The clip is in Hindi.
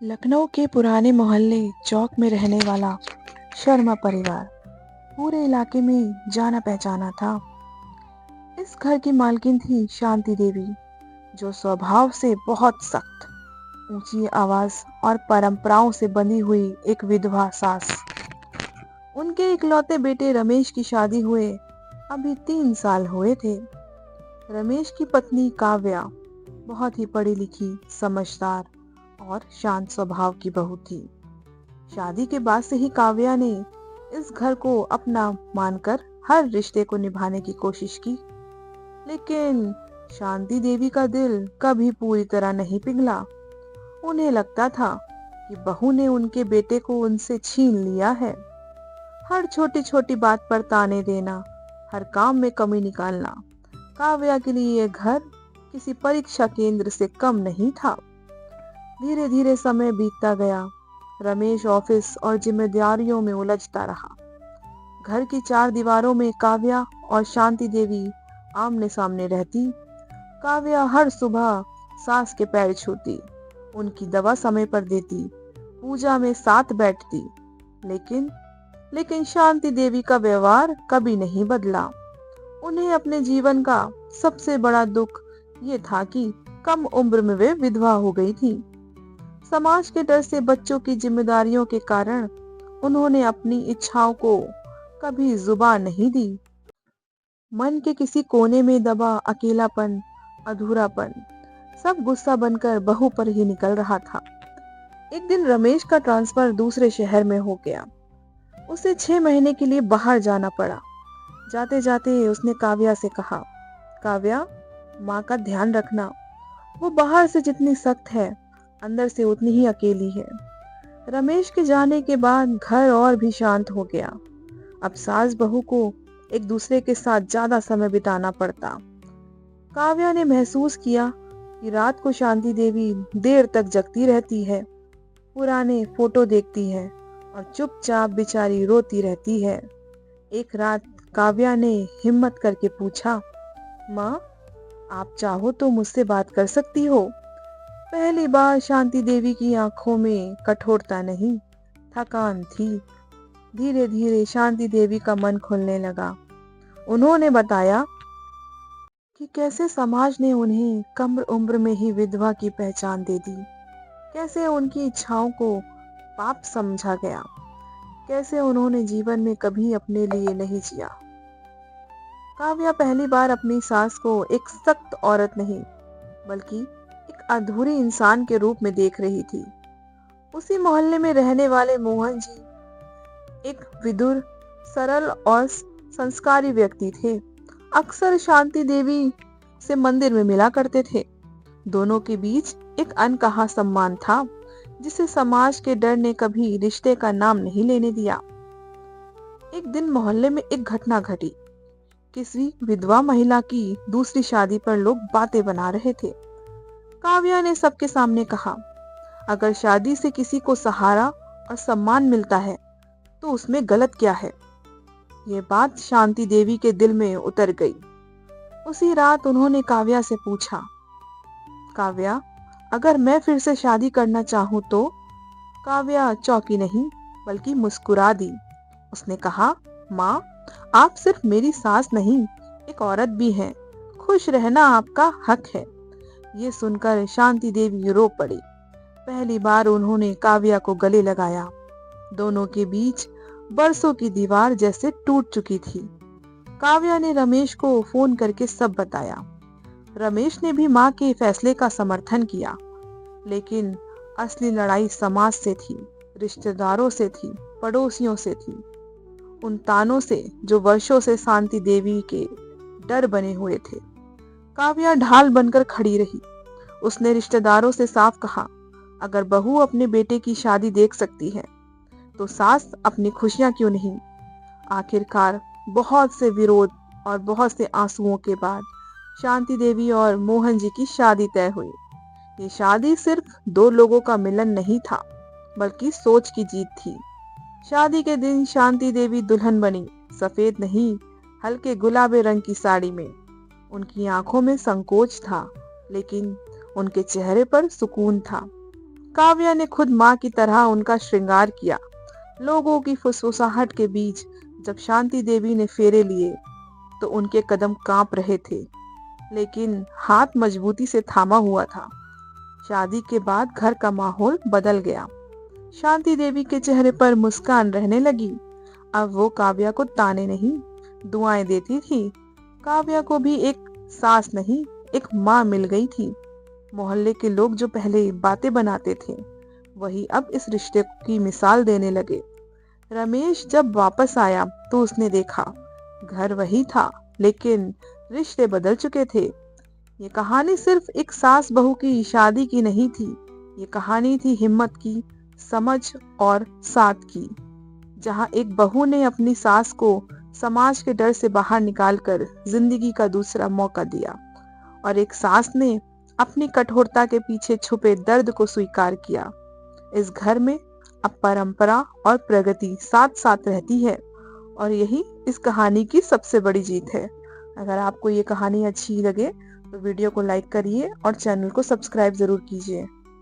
लखनऊ के पुराने मोहल्ले चौक में रहने वाला शर्मा परिवार पूरे इलाके में जाना पहचाना था। इस घर की मालकिन थी शांति देवी, जो स्वभाव से बहुत सख्त, ऊंची आवाज और परंपराओं से बंधी हुई एक विधवा सास। उनके इकलौते बेटे रमेश की शादी हुए अभी 3 साल हुए थे। रमेश की पत्नी काव्या बहुत ही पढ़ी लिखी, समझदार और शांत स्वभाव की बहू थी। शादी के बाद से ही काव्या ने इस घर को अपना मानकर हर रिश्ते को निभाने की कोशिश की, लेकिन शांति देवी का दिल कभी पूरी तरह नहीं पिघला। उन्हें लगता था कि बहू ने उनके बेटे को उनसे छीन लिया है। हर छोटी छोटी बात पर ताने देना, हर काम में कमी निकालना काव्या के लिए यह घर किसी परीक्षा केंद्र से कम नहीं था। धीरे धीरे समय बीतता गया। रमेश ऑफिस और जिम्मेदारियों में उलझता रहा। घर की 4 दीवारों में काव्या और शांति देवी आमने सामने रहती। काव्या हर सुबह सास के पैर छूती, उनकी दवा समय पर देती, पूजा में साथ बैठती, लेकिन शांति देवी का व्यवहार कभी नहीं बदला। उन्हें अपने जीवन का सबसे बड़ा दुख ये था कि कम उम्र में वे विधवा हो गई थी। समाज के डर से, बच्चों की जिम्मेदारियों के कारण उन्होंने अपनी इच्छाओं को कभी जुबान नहीं दी। मन के किसी कोने में दबा अकेलापन, अधूरापन, सब गुस्सा बनकर बहू पर ही निकल रहा था। एक दिन रमेश का ट्रांसफर दूसरे शहर में हो गया। उसे 6 महीने के लिए बाहर जाना पड़ा। जाते जाते उसने काव्या से कहा, काव्या, माँ का ध्यान रखना। वो बाहर से जितनी सख्त है, अंदर से उतनी ही अकेली है। रमेश के जाने के बाद घर और भी शांत हो गया। अब सास बहू को एक दूसरे के साथ ज्यादा समय बिताना पड़ता। काव्या ने महसूस किया कि रात को शांति देवी देर तक जगती रहती है, पुराने फोटो देखती है और चुपचाप बेचारी रोती रहती है। एक रात काव्या ने हिम्मत करके पूछा, माँ, आप चाहो तो मुझसे बात कर सकती हो। पहली बार शांति देवी की आंखों में कठोरता नहीं, थकान थी। धीरे धीरे शांति देवी का मन खुलने लगा। उन्होंने बताया कि कैसे समाज ने उन्हें कम उम्र में ही विधवा की पहचान दे दी, कैसे उनकी इच्छाओं को पाप समझा गया, कैसे उन्होंने जीवन में कभी अपने लिए नहीं जिया। काव्या पहली बार अपनी सास को एक सख्त औरत नहीं, बल्कि एक अधूरी इंसान के रूप में देख रही थी। उसी मोहल्ले में रहने वाले मोहन जी एक विदुर, सरल और संस्कारी व्यक्ति थे। अक्सर शांति देवी से मंदिर में मिला करते थे। दोनों के बीच एक अनकहा सम्मान था, जिसे समाज के डर ने कभी रिश्ते का नाम नहीं लेने दिया। एक दिन मोहल्ले में एक घटना घटी। किसी विधवा महिला की दूसरी शादी पर लोग बातें बना रहे थे। काव्या ने सबके सामने कहा, अगर शादी से किसी को सहारा और सम्मान मिलता है तो उसमें गलत क्या है। ये बात शांति देवी के दिल में उतर गई। उसी रात उन्होंने काव्या से पूछा, काव्या, अगर मैं फिर से शादी करना चाहूं तो? काव्या चौंकी नहीं, बल्कि मुस्कुरा दी। उसने कहा, माँ, आप सिर्फ मेरी सास नहीं, एक औरत भी हैं। खुश रहना आपका हक है। ये सुनकर शांति देवी रो पड़ी। पहली बार उन्होंने काव्या को गले लगाया। दोनों के बीच बरसों की दीवार जैसे टूट चुकी थी। काव्या ने रमेश को फोन करके सब बताया। रमेश ने भी माँ के फैसले का समर्थन किया, लेकिन असली लड़ाई समाज से थी, रिश्तेदारों से थी, पड़ोसियों से थी, उन तानों से जो वर्षों से शांति देवी के डर बने हुए थे। काव्या ढाल बनकर खड़ी रही। उसने रिश्तेदारों से साफ कहा, अगर बहू अपने बेटे की शादी देख सकती है तो सास अपनी खुशियां क्यों नहीं। आखिरकार बहुत से विरोध और बहुत से आंसुओं के बाद शांति देवी और मोहन जी की शादी तय हुई। ये शादी सिर्फ 2 लोगों का मिलन नहीं था, बल्कि सोच की जीत थी। शादी के दिन शांति देवी दुल्हन बनी, सफेद नहीं, हल्के गुलाबी रंग की साड़ी में। उनकी आंखों में संकोच था, लेकिन उनके चेहरे पर सुकून था। काव्या ने खुद माँ की तरह उनका श्रृंगार किया। लोगों की फुसफुसाहट के बीच जब शांति देवी ने फेरे लिए तो उनके कदम कांप रहे थे, लेकिन हाथ मजबूती से थामा हुआ था। शादी के बाद घर का माहौल बदल गया। शांति देवी के चेहरे पर मुस्कान रहने लगी। अब वो काव्या को ताने नहीं, दुआएं देती थी। काव्या को भी एक सास नहीं, एक माँ मिल गई थी। मोहल्ले के लोग जो पहले बातें बनाते थे, वही अब इस रिश्ते की मिसाल देने लगे। रमेश जब वापस आया तो उसने देखा घर वही था, लेकिन रिश्ते बदल चुके थे। ये कहानी सिर्फ एक सास बहू की शादी की नहीं थी, ये कहानी थी हिम्मत की, समझ और साथ की। जहां एक बहू ने अपनी सास को समाज के डर से बाहर निकालकर जिंदगी का दूसरा मौका दिया, और एक सास ने अपनी कठोरता के पीछे छुपे दर्द को स्वीकार किया। इस घर में अब परंपरा और प्रगति साथ साथ रहती है, और यही इस कहानी की सबसे बड़ी जीत है। अगर आपको ये कहानी अच्छी लगे तो वीडियो को लाइक करिए और चैनल को सब्सक्राइब जरूर कीजिए।